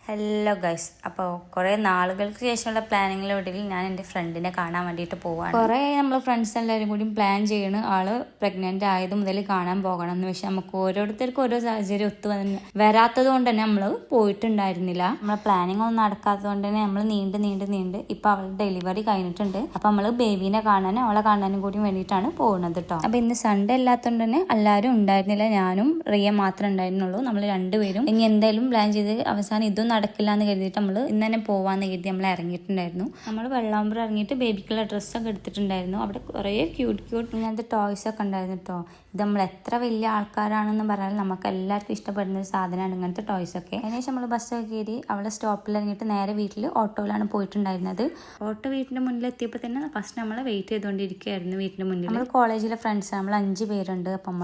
Hello guys, അപ്പോൾ കുറേ നാളുകൾക്ക് ശേഷമുള്ള പ്ലാനിങ്ങിലൊടുവിൽ ഞാൻ എൻ്റെ ഫ്രണ്ടിനെ കാണാൻ വേണ്ടിയിട്ട് പോവാണ്. കുറേ നമ്മൾ ഫ്രണ്ട്സ് എല്ലാവരും കൂടി പ്ലാൻ ചെയ്യണ് ആള് പ്രഗ്നൻ്റ് ആയത് മുതൽ കാണാൻ പോകണം എന്ന്. പക്ഷെ നമുക്ക് ഓരോരുത്തർക്കും ഓരോ സാഹചര്യം വരാത്തത് കൊണ്ട് തന്നെ നമ്മൾ പോയിട്ടുണ്ടായിരുന്നില്ല. നമ്മളെ പ്ലാനിങ് ഒന്നും നടക്കാത്തത് കൊണ്ട് തന്നെ നമ്മൾ നീണ്ട് ഇപ്പം അവളുടെ ഡെലിവറി കഴിഞ്ഞിട്ടുണ്ട്. അപ്പം നമ്മൾ ബേബീനെ കാണാനും അവളെ കാണാനും കൂടി വേണ്ടിയിട്ടാണ് പോകുന്നത് കേട്ടോ. അപ്പം ഇന്ന് സൺഡേ അല്ലാത്തതുകൊണ്ട് തന്നെ എല്ലാവരും ഉണ്ടായിരുന്നില്ല, ഞാനും റിയ മാത്രമേ ഉണ്ടായിരുന്നുള്ളൂ. നമ്മൾ രണ്ടുപേരും ഇനി എന്തായാലും പ്ലാൻ ചെയ്ത് അവസാനം ഇതൊന്നും നടക്കില്ല എന്ന് കരുതിയിട്ട് നമ്മൾ ഇന്ന് തന്നെ പോവാന്ന് കരുതി നമ്മൾ ഇറങ്ങിയിട്ടുണ്ടായിരുന്നു. നമ്മൾ വെള്ളാമ്പുറം ഇറങ്ങിയിട്ട് ബേബിക്കുള്ള ഡ്രസ്സൊക്കെ എടുത്തിട്ടുണ്ടായിരുന്നു. അവിടെ കുറേ ക്യൂട്ട് ഇങ്ങനത്തെ ടോയ്സ് ഒക്കെ ഉണ്ടായിരുന്നു കേട്ടോ. ഇത് നമ്മൾ എത്ര വലിയ ആൾക്കാരാണെന്ന് പറഞ്ഞാൽ നമുക്ക് എല്ലാവർക്കും ഇഷ്ടപ്പെടുന്ന ഒരു സാധനമാണ് ഇങ്ങനത്തെ ടോയ്സ് ഒക്കെ. അതിനുശേഷം നമ്മൾ ബസ്സൊക്കെ കയറി അവിടെ സ്റ്റോപ്പിൽ ഇറങ്ങിയിട്ട് നേരെ വീട്ടിൽ ഓട്ടോയിലാണ് പോയിട്ടുണ്ടായിരുന്നത്. ഓട്ടോ വീട്ടിന്റെ മുന്നിൽ എത്തിയപ്പോൾ തന്നെ ഫസ്റ്റ് നമ്മൾ വെയിറ്റ് ചെയ്തുകൊണ്ടിരിക്കുകയായിരുന്നു വീട്ടിന്റെ മുന്നിൽ. നമ്മൾ കോളേജിലെ ഫ്രണ്ട്സ് നമ്മൾ 5 പേരുണ്ട്. അപ്പം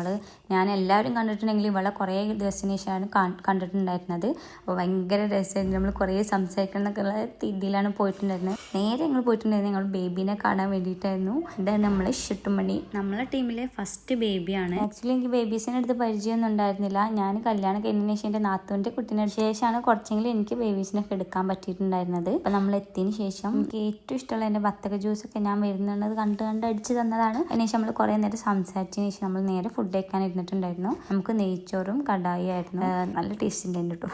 ഞാൻ എല്ലാവരും കണ്ടിട്ടുണ്ടെങ്കിൽ ഇവളെ കുറേ ദിവസത്തിന് ശേഷമാണ് കണ്ടിട്ടുണ്ടായിരുന്നത്. അപ്പോൾ ഭയങ്കര രസമായിരുന്നു. നമ്മൾ കുറേ സംസാരിക്കണം എന്നൊക്കെയുള്ള രീതിയിലാണ് പോയിട്ടുണ്ടായിരുന്നത്. നേരെ ഞങ്ങൾ പോയിട്ടുണ്ടായിരുന്നത് ഞങ്ങൾ ബേബീനെ കാണാൻ വേണ്ടിയിട്ടായിരുന്നു. ഇതാണ് നമ്മളെ ഷിട്ടുമണി, നമ്മളെ ടീമിലെ ഫസ്റ്റ് ബേബിയാണ്. ആക്ച്വലി എനിക്ക് ബേബീസിൻ്റെ അടുത്ത് പരിചയമൊന്നും ഉണ്ടായിരുന്നില്ല. ഞാൻ കല്യാണം കഴിഞ്ഞതിന് ശേഷം എൻ്റെ നാത്തൂൻ്റെ കുട്ടീനെ ശേഷമാണ് കുറച്ചെങ്കിലും എനിക്ക് ബേബീസിനൊക്കെ എടുക്കാൻ പറ്റിയിട്ടുണ്ടായിരുന്നത്. അപ്പം നമ്മൾ എത്തിയതിന് ശേഷം എനിക്ക് ഏറ്റവും ഇഷ്ടമുള്ള എൻ്റെ ബത്തക ജ്യൂസൊക്കെ ഞാൻ വരുന്നുള്ളത് കണ്ട് അടിച്ച് തന്നതാണ്. അതിനുശേഷം നമ്മൾ കുറേ നേരം സംസാരിച്ചതിന് ശേഷം നമ്മൾ നേരെ ഫുഡ് കഴിക്കാൻ ഇരുന്നിട്ടുണ്ടായിരുന്നു. നമുക്ക് നെയ്ച്ചോറും കടായി ആയിരുന്നു. നല്ല ടേസ്റ്റ് ഉണ്ടായിരുന്നു കേട്ടോ.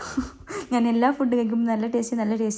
ഞാൻ എല്ലാ ഫുഡ് കഴിക്കുമ്പോൾ നല്ല ടേസ്റ്റ്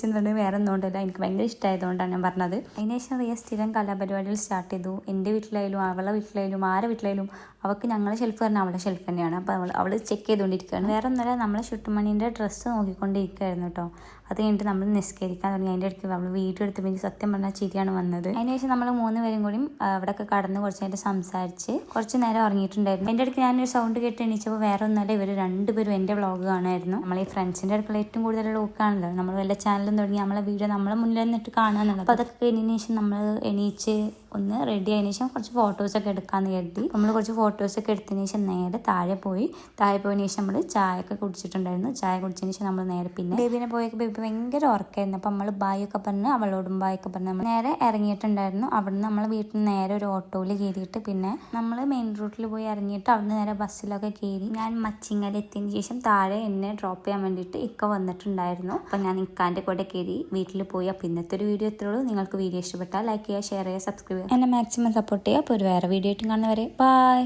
എന്ന് പറഞ്ഞാൽ വേറെ ഒന്നും ഉണ്ടല്ല, എനിക്ക് ഭയങ്കര ഇഷ്ടമായതുകൊണ്ടാണ് ഞാൻ പറഞ്ഞത്. അതിനുശേഷം റിയ സ്ഥിരം കലാപരിപാടികൾ സ്റ്റാർട്ട് ചെയ്തു. എൻ്റെ വീട്ടിലായാലും അവളെ വീട്ടിലായാലും ആരെ വീട്ടിലായാലും അവൾക്ക് ഞങ്ങളെ ഷെൽഫ് പറഞ്ഞാൽ അവളുടെ ഷെൽഫ് തന്നെയാണ്. അപ്പോൾ അവൾ ചെക്ക് ചെയ്തുകൊണ്ടിരിക്കുകയാണ്. വേറെ ഒന്നുമല്ല, നമ്മളെ ഷുട്ടുമണീൻ്റെ ഡ്രസ്സ് നോക്കിക്കൊണ്ടിരിക്കുകയായിരുന്നു കേട്ടോ. അത് കഴിഞ്ഞിട്ട് നമ്മൾ നിസ്കരിക്കാൻ തുടങ്ങി. അതിൻ്റെ ഇടയ്ക്ക് നമ്മൾ വീഡിയോ എടുത്തപ്പോൾ എനിക്ക് സത്യം പറഞ്ഞാൽ ചിരിയാണ് വന്നത്. അതിനുശേഷം നമ്മൾ 3 പേരും കൂടി അവിടെയൊക്കെ കടന്ന് കുറച്ച് നേരം സംസാരിച്ച് കുറച്ച് നേരം ഉറങ്ങിയിട്ടുണ്ടായിരുന്നു. എൻ്റെ ഇടയ്ക്ക് ഞാനൊരു സൗണ്ട് കേട്ട് എണീച്ചപ്പോൾ വേറെ ഒന്നുമല്ല, ഇവർ 2 പേരും എൻ്റെ വ്ളോഗ് കാണായിരുന്നു. നമ്മൾ ഈ ഫ്രണ്ട്സിൻ്റെ അടുക്കള ഏറ്റവും കൂടുതൽ ലോക്കാണല്ലോ, നമ്മൾ വല്ല ചാനലും തുടങ്ങി നമ്മളെ വീഡിയോ നമ്മളെ മുന്നിൽ നിന്നിട്ട് കാണാന്നുള്ളത്. അപ്പോൾ അതൊക്കെ കഴിഞ്ഞതിന് ശേഷം നമ്മൾ എണീച്ച് ഒന്ന് റെഡി ആയതിനു ശേഷം കുറച്ച് ഫോട്ടോസൊക്കെ എടുക്കാമെന്ന് കരുതി നമ്മൾ കുറച്ച് ഫോട്ടോസൊക്കെ എടുത്തതിന് ശേഷം നേരെ താഴെ പോയതിന് ശേഷം നമ്മൾ ചായ ഒക്കെ കുടിച്ചിട്ടുണ്ടായിരുന്നു. ചായ കുടിച്ചതിന് ശേഷം നമ്മൾ നേരെ പിന്നെ ബേബിനെ പോയൊക്കെ ബേബി ഭയങ്കര ഉറക്കായിരുന്നു. അപ്പം നമ്മൾ ബായൊക്കെ പറഞ്ഞ് അവളോടും ബായൊക്കെ പറഞ്ഞ് നമ്മൾ നേരെ ഇറങ്ങിയിട്ടുണ്ടായിരുന്നു. അവിടുന്ന് നമ്മളെ വീട്ടിൽ നിന്ന് നേരെ ഒരു ഓട്ടോയിൽ കയറിയിട്ട് പിന്നെ നമ്മൾ മെയിൻ റൂട്ടിൽ പോയി ഇറങ്ങിയിട്ട് അവിടുന്ന് നേരെ ബസ്സിലൊക്കെ കയറി ഞാൻ മച്ചിങ്ങൽ എത്തിയതിന് ശേഷം താഴെ എന്നെ ഡ്രോപ്പ് ചെയ്യാൻ വേണ്ടിയിട്ട് ഇക്ക വന്നിട്ടുണ്ടായിരുന്നു. അപ്പം ഞാൻ ഇക്കാൻ്റെ കൂടെ കയറി വീട്ടിൽ പോയി. അപ്പം ഇന്നത്തെ ഒരു വീഡിയോ എത്തുള്ളൂ. നിങ്ങൾക്ക് വീഡിയോ ഇഷ്ടപ്പെട്ടാൽ ലൈക്ക് ചെയ്യുക, ഷെയർ ചെയ്യുക, സബ്സ്ക്രൈബ് ചെയ്യുക, എന്നെ മാക്സിമം സപ്പോർട്ട് ചെയ്യുക. അപ്പോൾ ഒരു വേറെ വീഡിയോ ആയിട്ട് കാണുന്നവരെ ബൈ.